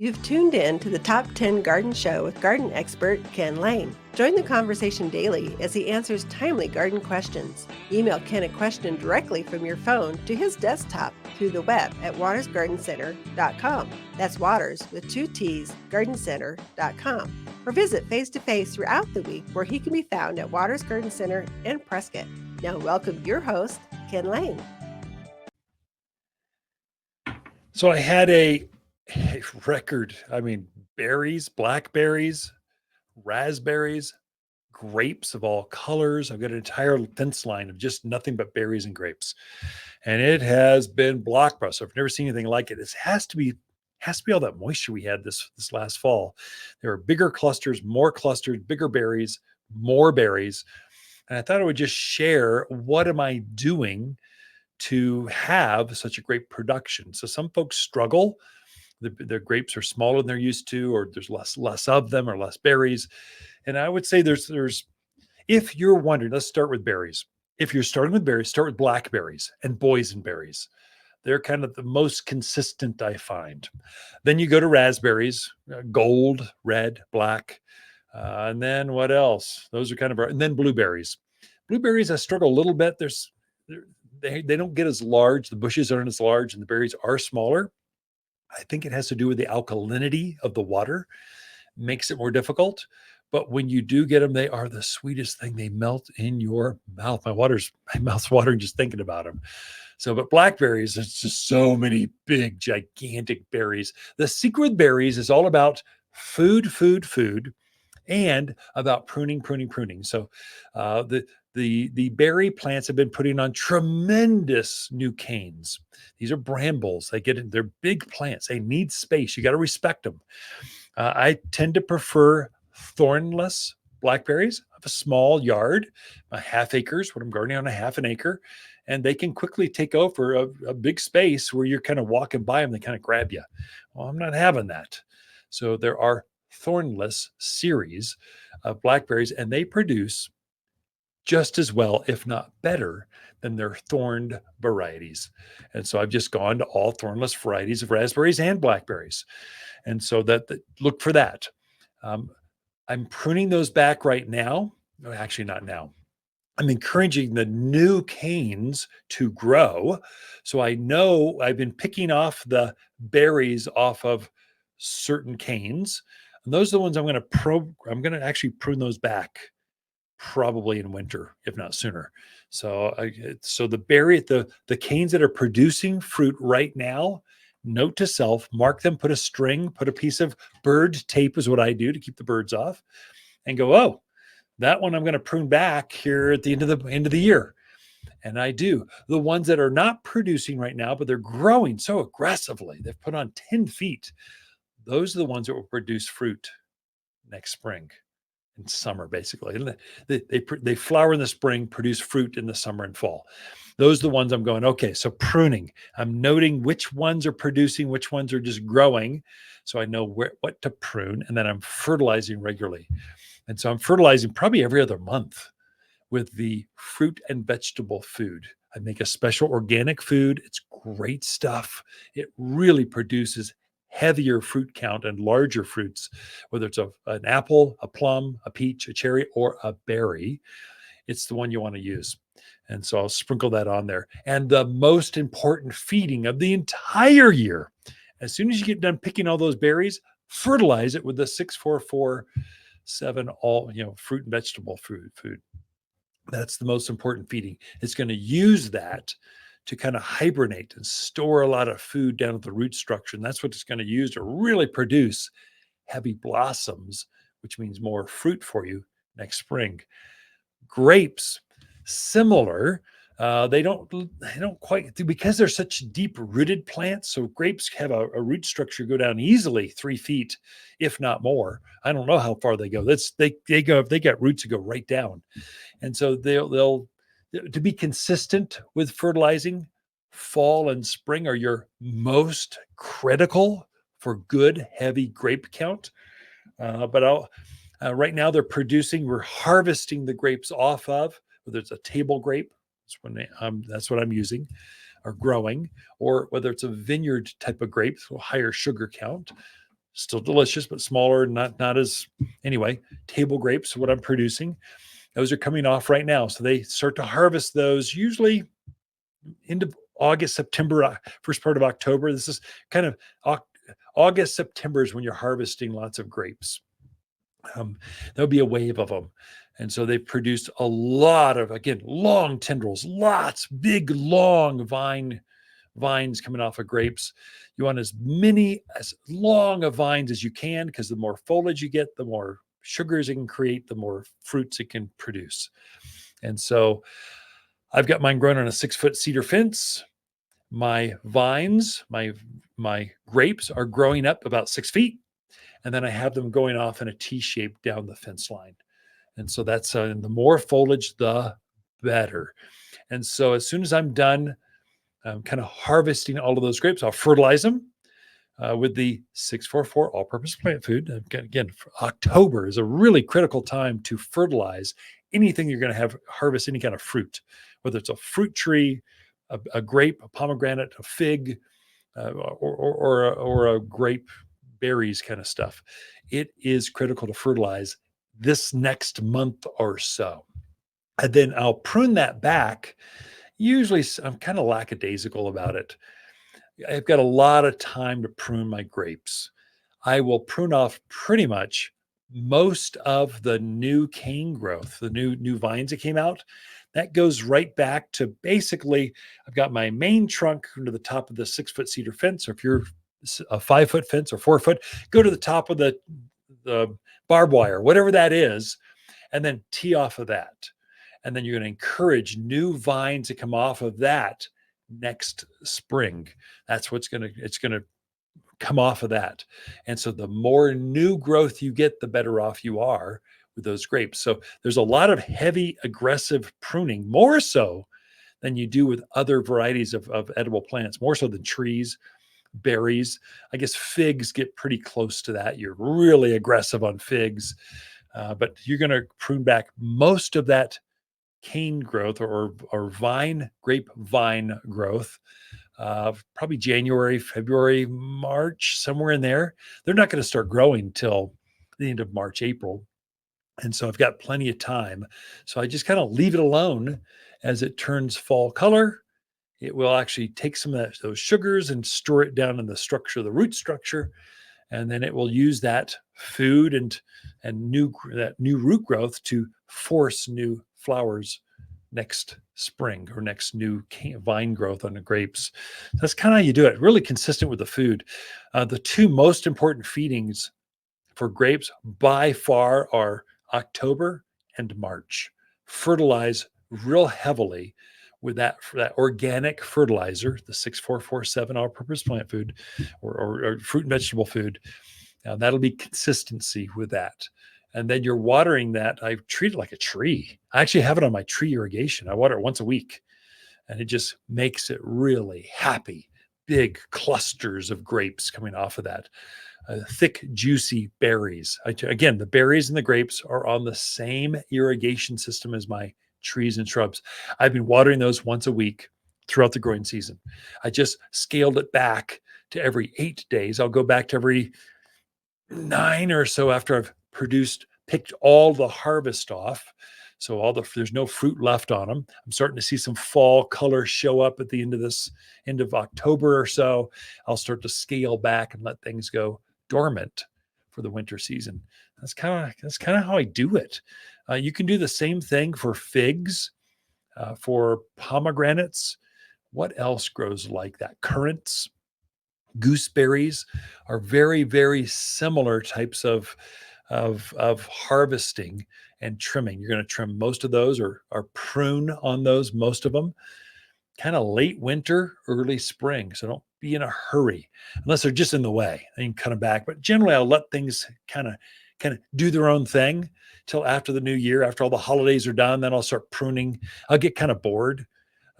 You've tuned in to the Top 10 Garden Show with garden expert Ken Lain. Join the conversation daily as he answers timely garden questions. Email Ken a question directly from your phone to his desktop through the web at watersgardencenter.com. That's Waters with 2 T's, gardencenter.com. Or visit face-to-face throughout the week where he can be found at Waters Garden Center in Prescott. Now welcome your host, Ken Lain. So I had a record. Berries, blackberries, raspberries, grapes of all colors. I've got an entire fence line of just nothing but berries and grapes. And it has been blockbuster. I've never seen anything like it. It has to be all that moisture we had this last fall. There were bigger clusters, more clusters, bigger berries, more berries. And I thought I would just share what am I doing to have such a great production. So some folks struggle. The grapes are smaller than they're used to, or there's less of them, or less berries. And I would say there's if you're wondering, let's start with berries. If you're starting with berries, start with blackberries and boysenberries. They're kind of the most consistent, I find. Then you go to raspberries, gold, red, black. And then what else? Those are kind of and then blueberries. Blueberries, I struggle a little bit. They don't get as large. The bushes aren't as large, and the berries are smaller. I think it has to do with the alkalinity of the water, makes it more difficult. But when you do get them, they are the sweetest thing. They melt in your mouth. My mouth's watering just thinking about them. So, but blackberries, it's just so many big, gigantic berries. The secret with berries is all about food, and about pruning. So, the berry plants have been putting on tremendous new canes. These are brambles. They're big plants. They need space. You got to respect them. I tend to prefer thornless blackberries. I have a small yard, a half acres, what I'm gardening on a half an acre, and they can quickly take over a big space where you're kind of walking by them. They kind of grab you. Well, I'm not having that. So there are thornless series of blackberries, and they produce just as well, if not better, than their thorned varieties. And so I've just gone to all thornless varieties of raspberries and blackberries. And so that look for that. I'm pruning those back right now. No, actually, not now. I'm encouraging the new canes to grow. So I know I've been picking off the berries off of certain canes. And those are the ones I'm going to actually prune those back probably in winter, if not sooner. So the canes that are producing fruit right now, note to self, mark them, put a string, put a piece of bird tape is what I do to keep the birds off, and go, oh, that one I'm going to prune back here at the end of the year. And I do. The ones that are not producing right now, but they're growing so aggressively, they've put on 10 feet. Those are the ones that will produce fruit next spring and summer, basically. And they flower in the spring, produce fruit in the summer and fall. Those are the ones I'm going, okay, so pruning. I'm noting which ones are producing, which ones are just growing, so I know what to prune, and then I'm fertilizing regularly. And so I'm fertilizing probably every other month with the fruit and vegetable food. I make a special organic food. It's great stuff. It really produces heavier fruit count and larger fruits, whether it's an apple, a plum, a peach, a cherry, or a berry. It's the one you want to use. And so I'll sprinkle that on there. And the most important feeding of the entire year, as soon as you get done picking all those berries, fertilize it with the 6-4-4-7 all, fruit and vegetable food. That's the most important feeding. It's going to use that to kind of hibernate and store a lot of food down at the root structure. And that's what it's going to use to really produce heavy blossoms, which means more fruit for you next spring. Grapes, similar. They don't quite, because they're such deep rooted plants. So grapes have a root structure go down easily 3 feet, if not more. I don't know how far they go. They got roots that go right down. And so they'll to be consistent with fertilizing, fall and spring are your most critical for good heavy grape count. But right now they're producing. We're harvesting the grapes off of, whether it's a table grape, that's what I'm using, or growing, or whether it's a vineyard type of grape, so higher sugar count. still delicious, but smaller, not as anyway. Table grapes, what I'm producing, those are coming off right now. So they start to harvest those usually into August, September, first part of October. This is kind of August, September is when you're harvesting lots of grapes. There'll be a wave of them. And so they've produced a lot of, again, long tendrils, lots, big, long vines coming off of grapes. You want as long of vines as you can, because the more foliage you get, the more sugars it can create, the more fruits it can produce. And so I've got mine grown on a 6-foot cedar fence. My vines, my grapes are growing up about 6 feet. And then I have them going off in a T shape down the fence line. And so that's and the more foliage, the better. And so as soon as I'm done kind of harvesting all of those grapes, I'll fertilize them with the 644 all-purpose plant food. Again, October is a really critical time to fertilize anything you're going to have harvest any kind of fruit, whether it's a fruit tree, a grape, a pomegranate, a fig, or a grape berries kind of stuff. It is critical to fertilize this next month or so. And then I'll prune that back. Usually I'm kind of lackadaisical about it. I've got a lot of time to prune my grapes. I will prune off pretty much most of the new cane growth, the new vines that came out. That goes right back to basically, I've got my main trunk under the top of the 6-foot cedar fence. Or if you're a 5-foot fence or 4-foot, go to the top of the barbed wire, whatever that is, and then tee off of that. And then you're going to encourage new vines to come off of that next spring. That's it's going to come off of that. And so the more new growth you get, the better off you are with those grapes. So there's a lot of heavy, aggressive pruning, more so than you do with other varieties of edible plants, more so than trees, berries. I guess figs get pretty close to that. You're really aggressive on figs, but you're going to prune back most of that cane growth or grape vine growth, probably January, February, March, somewhere in there. They're not going to start growing till the end of March, April. And so I've got plenty of time. So I just kind of leave it alone as it turns fall color. It will actually take some of those sugars and store it down in the structure, the root structure, and then it will use that food and that new root growth to force new flowers next spring or next new vine growth on the grapes. That's kind of how you do it. Really consistent with the food. The two most important feedings for grapes by far are October and March. Fertilize real heavily with that organic fertilizer, the 6447 all-purpose plant food or fruit and vegetable food. Now that'll be consistency with that. And then you're watering that. I treat it like a tree. I actually have it on my tree irrigation. I water it once a week, and it just makes it really happy. Big clusters of grapes coming off of that. Thick, juicy berries. Again, the berries and the grapes are on the same irrigation system as my trees and shrubs. I've been watering those once a week throughout the growing season. I just scaled it back to every 8 days. I'll go back to every 9 or so after I've picked all the harvest off. So there's no fruit left on them. I'm starting to see some fall color show up at the end of October or so. I'll start to scale back and let things go dormant for the winter season. That's kind of how I do it. You can do the same thing for figs, for pomegranates. What else grows like that? Currants, gooseberries are very, very similar types of harvesting and trimming. You're going to trim most of those or prune on those, most of them, kind of late winter, early spring. So don't be in a hurry unless they're just in the way. Then you can cut them back. But generally, I'll let things kind of do their own thing till after the new year, after all the holidays are done. Then I'll start pruning. I'll get kind of bored.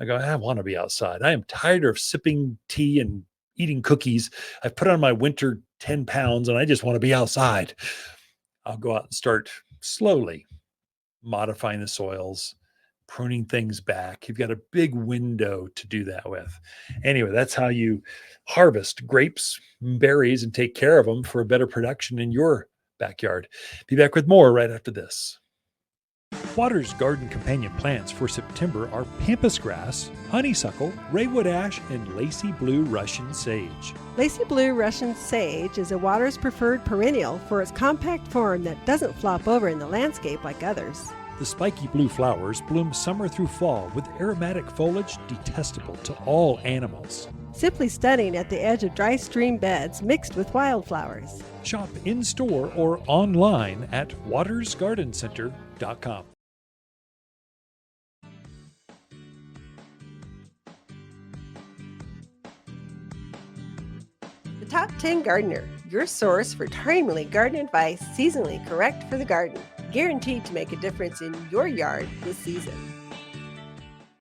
I go, I want to be outside. I am tired of sipping tea and eating cookies. I've put on my winter 10 pounds and I just want to be outside. I'll go out and start slowly modifying the soils, pruning things back. You've got a big window to do that with. Anyway, that's how you harvest grapes, berries, and take care of them for a better production in your backyard. Be back with more right after this. Water's garden companion plants for September are pampas grass, honeysuckle, raywood ash, and lacy blue Russian sage. Lacy blue Russian sage is a Water's preferred perennial for its compact form that doesn't flop over in the landscape like others. The spiky blue flowers bloom summer through fall with aromatic foliage detestable to all animals. Simply stunning at the edge of dry stream beds mixed with wildflowers. Shop in-store or online at watersgardencenter.com. The Top 10 Gardener, your source for timely garden advice seasonally correct for the garden. Guaranteed to make a difference in your yard this season.